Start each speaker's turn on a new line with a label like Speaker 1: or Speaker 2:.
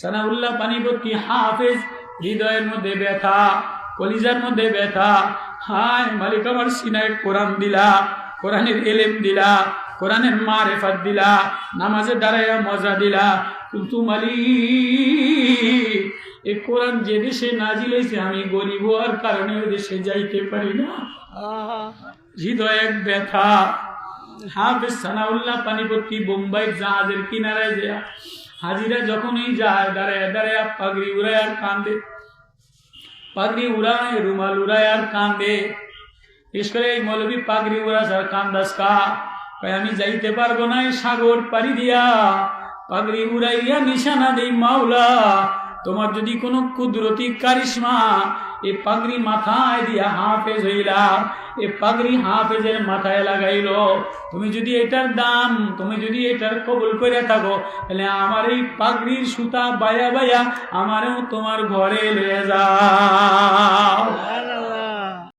Speaker 1: সানাউল্লাহ পানিপতি হাফেজ, হৃদয়ের মধ্যে ব্যথা, কলিজার মধ্যে ব্যথা। হায় মালিক, আমার সিনায় কোরআন দিলা, কোরআনের এলেম দিলা, কোরআনের মারেফাত দিলা, নামাজে দাঁড়াইয়া মজা দিলা। কিন্তু মালিক, এই কোরআন যে দেশে নাজিল হয়েছে, আমি গরিব হওয়ার কারণে ওই দেশে যাইতে পারি না। হৃদয় এক ব্যথা। হাফেজ সানাউল্লাহ পানিপতি বোম্বাই জাহাজের কিনারায় যায়, হাজিরা যখনই যায় দাঁড়ায় দাঁড়ায় পাগড়ি উড়ায় আর কান্দে, পাগড়ি উড়ায়, রুমাল উড়ায় আর কান্দে। বিশেষ করে এই মৌলবী পাগড়ি উড়াস আর কান্দাস কা, আমি যাইতে পারবো না এই সাগর পাড়ি দিয়া, পাগড়ি উড়াইয়া নিশানা দেই মাওলা, তোমার যদি কোনো কুদরতি কারিশমা এই পাগড়ি মাথায় দিয়া হাফেজ হইলা, এই পাগড়ি হাফেজের মাথায় লাগাইল, তুমি যদি এটার দাম, তুমি যদি এটার কবুল করে থাকো, তাহলে আমার এই পাগড়ির সুতা বায়া বায়া আমারও তোমার ঘরে লয়ে যা।